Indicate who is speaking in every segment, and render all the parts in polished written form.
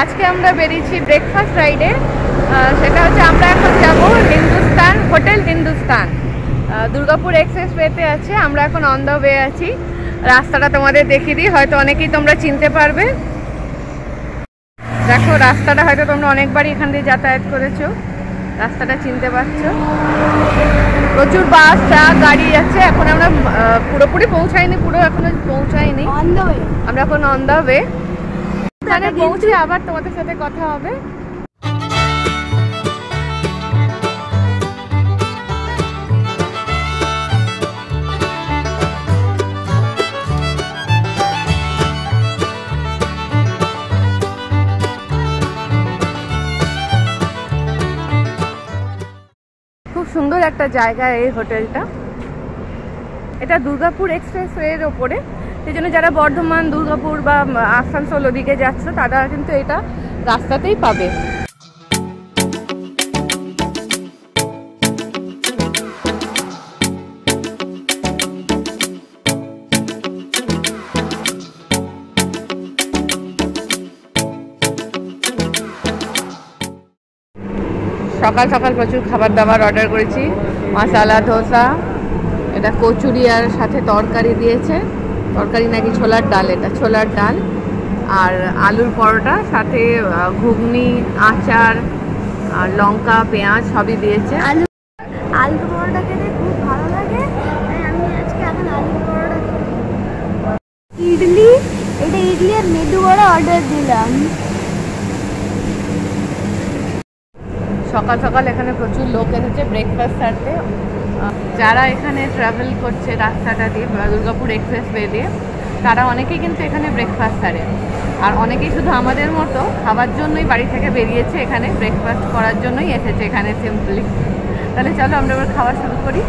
Speaker 1: আজকে আমরা বেরিয়েছি ব্রেকফাস্ট রাইডে। সেটা হচ্ছে আমরা এখন যাব হিন্দুস্তান হোটেল হিন্দুস্তান, দুর্গাপুর এক্সপ্রেসওয়েতে আছে। আমরা এখন অন দ্য ওয়ে আছি। রাস্তাটা তোমাদের দেখিয়ে দিই, হয়তো অনেকেই তোমরা চিনতে পারবে। দেখো রাস্তাটা হয়তো তোমরা অনেকবারই এখান দিয়ে যাতায়াত করেছো, রাস্তাটা চিনতে পারছো। প্রচুর বাস ট্রাক গাড়ি যাচ্ছে। এখন আমরা পুরোপুরি পৌঁছাইনি, পুরো এখনো পৌঁছাইনি, আমরা এখন অন দ্য ওয়ে। এখানে পৌঁছে আবার তোমাদের সাথে কথা হবে। খুব সুন্দর একটা জায়গা এই হোটেলটা। এটা দুর্গাপুর এক্সপ্রেসওয়ের ওপরে, সেই জন্য যারা বর্ধমান, দুর্গাপুর বা আসানসোল ওদিকে যাচ্ছে তারা কিন্তু এটা রাস্তাতেই পাবে। সকাল সকাল প্রচুর খাবার দাবার অর্ডার করেছি। মশালা ধোসা, এটা কচুরি আর সাথে তরকারি দিয়েছে, তরকারি নাকি ছোলার ডাল, এটা ছোলার ডাল, আর আলুর পরোটা, সাথে ঘুগনি, আচার আর লঙ্কা পেঁয়াজ সবই দিয়েছে।
Speaker 2: আলু পরোটা খেতে খুব ভালো লাগে, আমি আজকে এখন আলু পরোটা ইডলি, এটা ইডলি আর মেদু বড়া অর্ডার দিলাম।
Speaker 1: সকাল সকাল এখানে প্রচুর লোক এসেছে ব্রেকফাস্ট সারতে। যারা এখানে ট্রাভেল করছে রাস্তাটা দিয়ে, দুর্গাপুর এক্সপ্রেসওয়ে দিয়ে, তারা অনেকেই কিন্তু এখানে ব্রেকফাস্ট সারে। আর অনেকেই শুধু আমাদের মতো খাবার জন্যই বাড়ি থেকে বেরিয়েছে, এখানে ব্রেকফাস্ট করার জন্যই এসেছে এখানে সিম্পলি। তাহলে চলো আমরা এবার খাওয়া শুরু করি।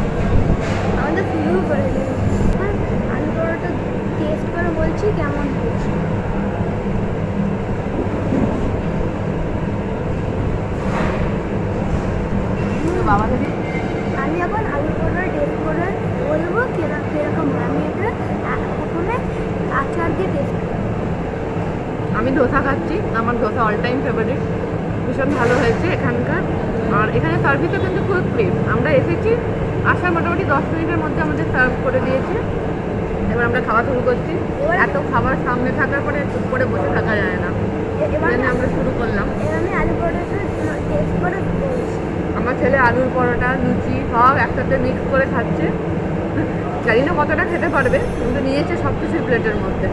Speaker 2: আমাদের শুরু করে দিই, আলু পরোটা টেস্ট করে বলছি কেমন হয়েছে। আমি এখন আলু পরোটা টেস্ট করে বলবো কিরকম হয়। আমি এটা প্রথমে আচার দিয়ে টেস্ট করি।
Speaker 1: আমি ধোসা খাচ্ছি, আমার ধোসা অল টাইম ফেভারিট, ভীষণ ভালো হয়েছে এখানকার। আর এখানে সার্ভিসও কিন্তু খুব ফ্রি। আমরা এসেছি, আসার মোটামুটি 10 মিনিটের মধ্যে আমাদের সার্ভ করে দিয়েছে। এবার আমরা খাওয়া শুরু করছি। এত খাবার সামনে থাকার পরে চুপ করে বসে থাকা যায় না, এখানে আমরা শুরু করলাম।
Speaker 2: আমি আলু পরোটা টেস্ট করে বলছি।
Speaker 1: আমার ছেলে আলুর পরোটা, লুচি সব একসাথে মিক্স করে খাচ্ছে। জানি না কতটা খেতে পারবে, কিন্তু নিয়েছে সব কিছুই প্লেটের মধ্যে।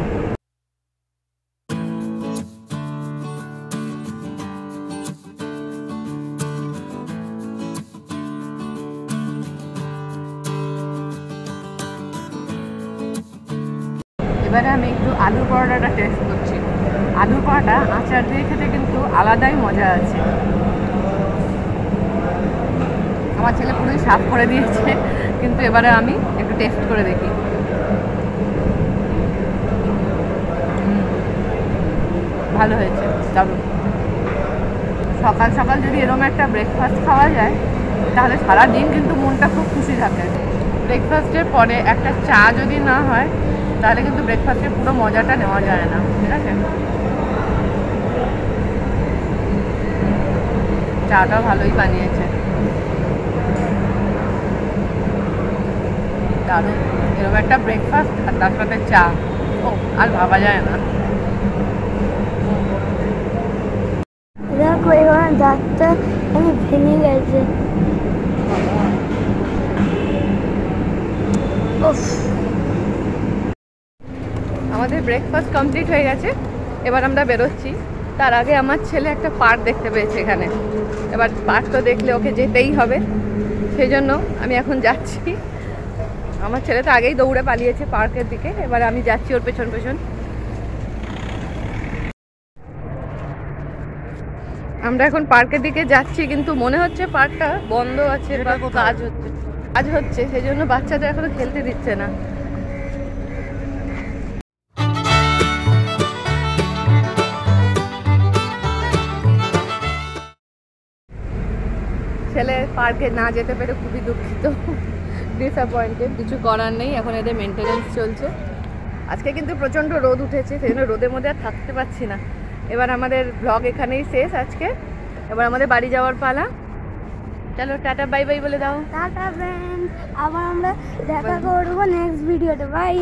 Speaker 1: এবারে আমি একটু আলুর পরোটাটা টেস্ট করছি। আলুর পরোটা আচার দিয়ে খেতে কিন্তু আলাদাই মজা আছে। আমার ছেলে পুরোই সাফ করে দিয়েছে, কিন্তু এবারে আমি একটু টেস্ট করে দেখি। ভালো হয়েছে, দারুণ। সকাল সকাল যদি এরকম একটা ব্রেকফাস্ট খাওয়া যায় তাহলে সারাদিন কিন্তু মনটা খুব খুশি থাকে। ব্রেকফাস্টের পরে একটা চা যদি না হয় তাহলে কিন্তু ব্রেকফাস্টের পুরো মজাটা নেওয়া যায় না, ঠিক আছে? চাটা ভালোই বানিয়েছে, দারুণ। এরকম একটা ব্রেকফাস্ট আর তার সাথে চা, ও আর ভাবা যায় না।
Speaker 2: দেখো এবার দাঁতটা আমি ভেঙে গেছে।
Speaker 1: আমাদের ব্রেকফাস্ট কমপ্লিট হয়ে গেছে, এবার আমরা বেরোচ্ছি। তার আগে আমার ছেলে একটা পার্ক দেখতে পেয়েছে এখানে। এবার পার্ক তো দেখলে ওকে যেতেই হবে, সেই জন্য আমি এখন যাচ্ছি। আমার ছেলে তো আগেই দৌড়ে পালিয়েছে পার্কের দিকে, এবার আমি যাচ্ছি ওর পেছন পেছন। আমরা এখন পার্কের দিকে যাচ্ছি, কিন্তু মনে হচ্ছে পার্কটা বন্ধ আছে বা কাজ হচ্ছে, সেই জন্য বাচ্চাদের এখনো খেলতে দিচ্ছে না। ছেলে পার্কে না যেতে পেরে খুবই দুঃখিত, ডিসঅ্যাপয়েন্টেড। কিছু করার নেই, এখন এদের মেনটেনেন্স চলছে। আজকে কিন্তু প্রচণ্ড রোদ উঠেছে, সেই জন্য রোদের মধ্যে আর থাকতে পারছি না। এবার আমাদের ব্লগ এখানেই শেষ আজকে। এবার আমাদের বাড়ি যাওয়ার পালা। চলো টাটা বাই বাই বলে দাও।
Speaker 2: টাটা ফ্রেন্ডস, আবার আমরা দেখা করবো নেক্সট ভিডিওতে। বাই।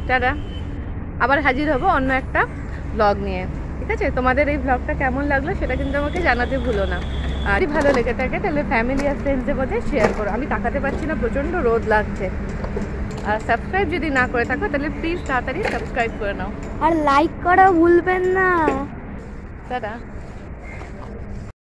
Speaker 1: টাটা। আবার হাজির হব অন্য একটা ব্লগ নিয়ে, ঠিক আছে? তোমাদের এই ব্লগটা কেমন লাগলো সেটা কিন্তু আমাকে জানাতে ভুলো না। আর যদি ভালো লেগে থাকে তাহলে ফ্যামিলি আর ফ্রেন্ডসদের মধ্যে শেয়ার করো। আমি তাকাতে পারছি না, প্রচণ্ড রোদ লাগছে। আর সাবস্ক্রাইব যদি না করে থাকো তাহলে প্লিজ তাড়াতাড়ি সাবস্ক্রাইব করে নাও।
Speaker 2: আর লাইক করা ভুলবেন না।
Speaker 1: টাটা।